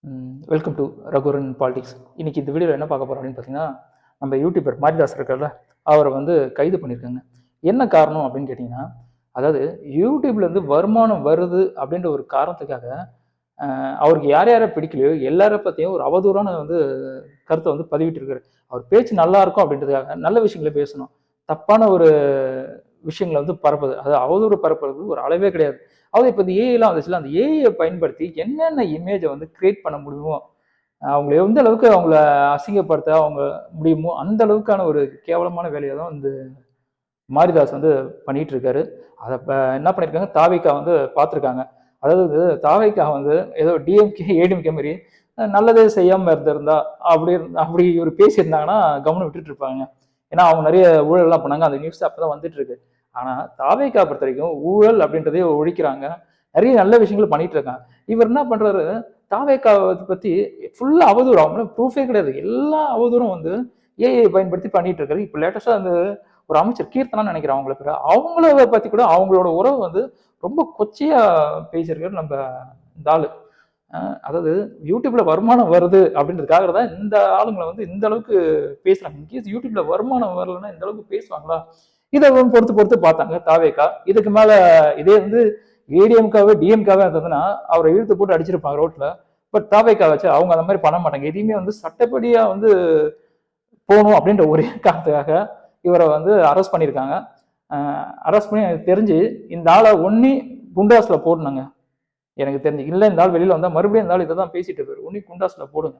Welcome to ரகுரன் politics. இன்னைக்கு இந்த வீடியோவில் என்ன பார்க்க போகிறோம் அப்படின்னு பார்த்தீங்கன்னா, நம்ம யூடியூபர் மாரிதாஸ் இருக்கார்ல, அவரை வந்து கைது பண்ணியிருக்காங்க. என்ன காரணம் அப்படின்னு கேட்டிங்கன்னா, அதாவது யூடியூப்லேருந்து வருமானம் வருது அப்படின்ற ஒரு காரணத்துக்காக அவருக்கு யார் யாரை பிடிக்கலையோ எல்லாரை பற்றியும் ஒரு அவதூறான கருத்தை பதிவிட்டிருக்காரு. அவர் பேச்சு நல்லா இருக்கும் அப்படின்றதுக்காக நல்ல விஷயங்களை பேசணும், தப்பான ஒரு விஷயங்களை பரப்புது, அது அவதூறு பரப்புறது ஒரு அளவே கிடையாது. அது இப்போ இந்த ஏஐலாம் வந்துச்சுல, அந்த ஏஐயை பயன்படுத்தி என்னென்ன இமேஜை கிரியேட் பண்ண முடியுமோ, அவங்களை எந்த அளவுக்கு அவங்கள அசிங்கப்படுத்த அவங்க முடியுமோ அந்த அளவுக்கான ஒரு கேவலமான வேலையை தான் மாரிதாஸ் பண்ணிட்டு இருக்காரு. அதை என்ன பண்ணியிருக்காங்க, தாவேகா பார்த்துருக்காங்க. அதாவது தாவேகா ஏதோ டிஎம்கே ஏடிஎம்கே மாதிரி நல்லதே செய்யாமல் இருந்திருந்தா அப்படி இவர் பேசியிருந்தாங்கன்னா கவனம் விட்டுட்டு இருப்பாங்க. ஏன்னா அவங்க நிறைய ஊழல்லாம் பண்ணாங்க, அந்த நியூஸ் அப்போ தான் வந்துட்டு இருக்கு. ஆனால் தாவேகா பொறுத்த வரைக்கும் ஊழல் அப்படின்றதே ஒழிக்கிறாங்க, நிறைய நல்ல விஷயங்கள் பண்ணிட்டு இருக்காங்க. இவர் என்ன பண்றாரு, தாவேகாவை பத்தி ஃபுல்லா அவதூறு, அவங்க ப்ரூஃபே கிடையாது, எல்லா அவதூறும் ஏஐ பயன்படுத்தி பண்ணிட்டு இருக்காரு. இப்போ லேட்டஸ்டா ஒரு அமைச்சர் கீர்த்தனா நினைக்கிறேன் அவங்கள பேர், அவங்கள பத்தி கூட அவங்களோட உறவு ரொம்ப கொச்சையா பேசியிருக்காரு நம்ம இந்த ஆளு. அதாவது யூடியூப்ல வருமானம் வருது அப்படின்றதுக்காக தான் இந்த ஆளுங்களை இந்த அளவுக்கு பேசுறாங்க. இன்கேஸ் யூடியூப்ல வருமானம் வரலன்னா இந்த அளவுக்கு பேசுவாங்களா? இதை பொறுத்து பார்த்தாங்க தாவேகா. இதுக்கு மேல இதே ஏடிஎம்காவே டிஎம்காவே இருந்ததுன்னா அவரை இழுத்து போட்டு அடிச்சிருப்பாங்க ரோட்ல. பட் தாவேகா வச்சு அவங்க அந்த மாதிரி பண்ண மாட்டாங்க. எதையுமே சட்டப்படியா போகணும் அப்படின்ற ஒரே காரணத்துக்காக இவரை அரெஸ்ட் பண்ணியிருக்காங்க. அரெஸ்ட் பண்ணி எனக்கு தெரிஞ்சு இந்த ஆளை ஒன்னி குண்டாஸ்ல போடணுங்க. எனக்கு தெரிஞ்சு இல்லை, இந்த ஆள் வெளியில வந்தா மறுபடியும் இந்த ஆள் இதை தான் பேசிட்டு இருப்பாரு, ஒன்னி குண்டாஸ்ல போடுங்க.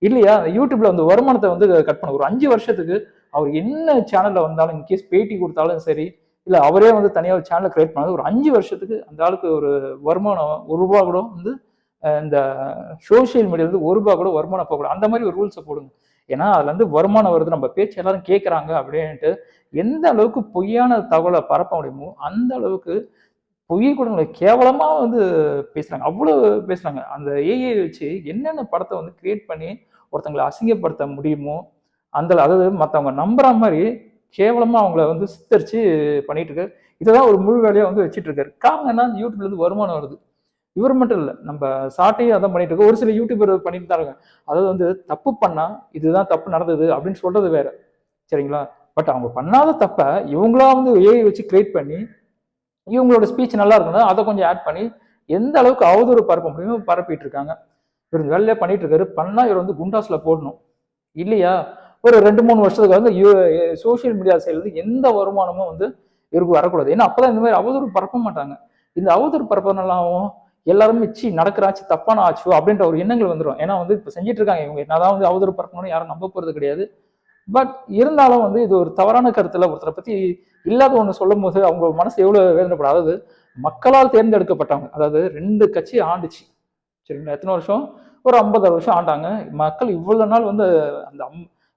இல்லையா யூடியூப்ல வருமானத்தை கட் பண்ண ஒரு 5 வருஷத்துக்கு அவர் என்ன சேனல்ல வந்தாலும், இன்கேஸ் பேட்டி கொடுத்தாலும் சரி, இல்லை அவரே தனியாக ஒரு சேனலை கிரியேட் பண்ணாது, ஒரு 5 வருஷத்துக்கு அந்த ஆளுக்கு ஒரு வருமானம் ₹1 கூட இந்த சோசியல் மீடியா ₹1 கூட வருமானம் போகக்கூடாது. அந்த மாதிரி ஒரு ரூல்ஸை போடுங்க. ஏன்னா அதுல வருமானம் வருது, நம்ம பேச்சு எல்லாரும் கேட்கறாங்க அப்படின்ட்டு எந்த அளவுக்கு பொய்யான தகவலை பரப்ப முடியுமோ அந்த அளவுக்கு பொய் கூட கேவலமா பேசுறாங்க, அவ்வளவு பேசுறாங்க. அந்த ஏஐ வச்சு என்னென்ன படத்தை கிரியேட் பண்ணி ஒருத்தங்களை அசிங்கப்படுத்த முடியுமோ அந்த, அதாவது மற்றவங்க நம்புற மாதிரி கேவலமா அவங்கள சித்தரிச்சு பண்ணிட்டு இருக்காரு. இதைதான் ஒரு முழு வேலையா வச்சுட்டு இருக்காரு. காரணம் என்ன, யூடியூப்ல வருமானம் வருது. இவர் மட்டும் இல்லை, நம்ம சாட்டையும் அதான் பண்ணிட்டு இருக்கோம். ஒரு சில யூடியூபர் பண்ணிட்டு தான் இருக்காங்க. அதாவது தப்பு பண்ணா இதுதான் தப்பு நடந்தது அப்படின்னு சொல்றது வேற, சரிங்களா? பட் அவங்க பண்ணாத தப்ப இவங்களா ஏஐ வச்சு கிரியேட் பண்ணி இவங்களோட ஸ்பீச் நல்லா இருக்குன்னா அதை கொஞ்சம் ஆட் பண்ணி எந்த அளவுக்கு அவதூறு பரப்ப முடியுமோ பரப்பிட்டு இருக்காங்க. இவர் வேலையா பண்ணிட்டு இருக்காரு. பண்ணா இவர் குண்டாஸ்ல போடணும். இல்லையா ஒரு 2-3 வருஷத்துக்கு சோசியல் மீடியா சைட்ல எந்த வருமானமும் இவருக்கு வரக்கூடாது. ஏன்னா அப்பதான் இந்த மாதிரி அவதூறு பரப்ப மாட்டாங்க. இந்த அவதூறு பரப்பனாலும் எல்லாருமே நடக்கிறாச்சு தப்பான ஆச்சு அப்படின்ற ஒரு எண்ணங்கள் வந்துடும். ஏன்னா இப்ப செஞ்சுட்டு இருக்காங்க இவங்க, என்னதான் அவதூறு பரப்பணும்னு யாரும் நம்ப போறது கிடையாது. பட் இருந்தாலும் இது ஒரு தவறான கருத்துல ஒருத்தரை பத்தி இல்லாத ஒண்ணு சொல்லும் போது அவங்க மனசு எவ்வளவு வேதனைப்படும். அதாவது மக்களால் தேர்ந்தெடுக்கப்பட்டவங்க, அதாவது 2 கட்சி ஆண்டுச்சு, சரிங்களா? எத்தனை வருஷம்? ஒரு 50 வருஷம் ஆண்டாங்க மக்கள். இவ்வளவு நாள் அந்த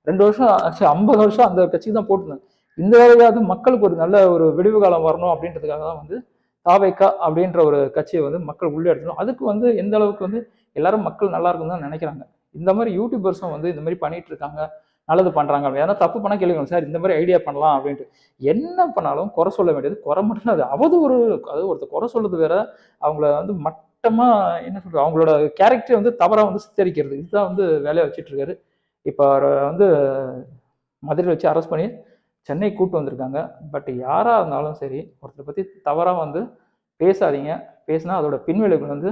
2 வருஷம் 50 வருஷம் அந்த கட்சிக்கு தான் போட்டுருந்தாங்க. இந்த வேலையாவது மக்களுக்கு ஒரு நல்ல ஒரு விடிவு காலம் வரணும் அப்படின்றதுக்காக தான் தாவேகா அப்படின்ற ஒரு கட்சியை மக்கள் உள்ளே எடுக்கணும். அதுக்கு எந்த அளவுக்கு எல்லாரும் மக்கள் நல்லா இருக்குன்னு தான் நினைக்கிறாங்க. இந்த மாதிரி யூடியூபர்ஸும் இந்த மாதிரி பண்ணிட்டு இருக்காங்க, நல்லது பண்றாங்க. ஏன்னா தப்பு பண்ணா கேளுங்க சார், இந்த மாதிரி ஐடியா பண்ணலாம் அப்படின்ட்டு. என்ன பண்ணாலும் குறை சொல்ல வேண்டியது, குறை மட்டும் அது அவதூறு. அது ஒருத்தர் குறை சொல்றது வேற, அவங்கள மட்டமா என்ன சொல்றது, அவங்களோட கேரக்டரை தவறா சித்தரிக்கிறது, இதுதான் வேலையை வச்சுட்டு இருக்காரு. இப்போ அவரை மதுரையில் வச்சு அரெஸ்ட் பண்ணி சென்னை கூப்பிட்டு வந்திருக்காங்க. பட் யாரா இருந்தாலும் சரி, ஒருத்தரை பத்தி தவறா பேசாதீங்க. பேசினா அதோட பின்விளைவுகள்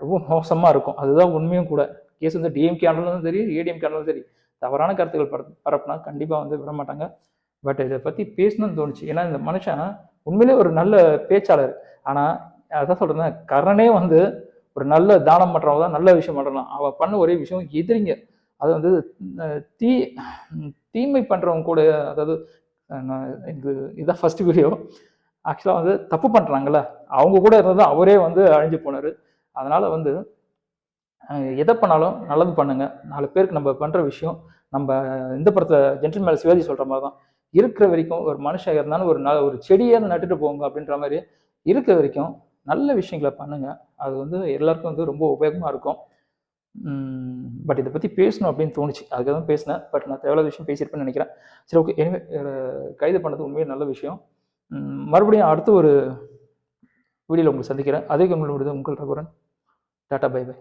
ரொம்ப மோசமா இருக்கும். அதுதான் உண்மையும் கூட. கேஸ் டிஎம்கே ஆனாலும் சரி, ஏடிஎம்கே ஆனாலும் சரி, தவறான கருத்துக்கள் பரப்புனா கண்டிப்பா விட மாட்டாங்க. பட் இதை பத்தி பேசணும்னு தோணுச்சு. ஏன்னா இந்த மனுஷன் உண்மையிலே ஒரு நல்ல பேச்சாளர். ஆனா அதான் சொல்றேன், கர்ணனே ஒரு நல்ல தானம் பண்றவங்க தான் நல்ல விஷயம் பண்றான். அவ பண்ண ஒரே விஷயம் எதிரிங்க, அது தீ தீமை பண்றவங்க கூட, அதாவது இதான் ஃபர்ஸ்ட் வீடியோ. ஆக்சுவலா தப்பு பண்றாங்கல்ல அவங்க கூட இருந்தது அவரே அழிஞ்சு போனாரு. அதனால எதை பண்ணாலும் நல்லது பண்ணுங்க. 4 பேருக்கு நம்ம பண்ற விஷயம், நம்ம இந்த படத்தை ஜென்டில்மேன் சிவாஜி சொல்ற மாதிரி தான், இருக்கிற வரைக்கும் ஒரு மனுஷன் இருந்தாலும் ஒரு செடியை நட்டுட்டு போங்க அப்படின்ற மாதிரி இருக்கிற வரைக்கும் நல்ல விஷயங்களை பண்ணுங்க. அது எல்லாருக்கும் ரொம்ப உபயோகமா இருக்கும். பட் இதை பத்தி பேசணும் அப்படின்னு தோணுச்சு, அதுக்காக தான் பேசினேன். பட் நான் தேவையில்லாத விஷயம் பேசியிருப்பேன்னு நினைக்கிறேன். சரி, ஓகே. எனவே கைது பண்ணது உண்மையே நல்ல விஷயம். மறுபடியும் அடுத்த ஒரு வீடியோவில் உங்களை சந்திக்கிறேன். அதுக்கு உங்களோட உங்கள் ரகுரன். Tata, by by.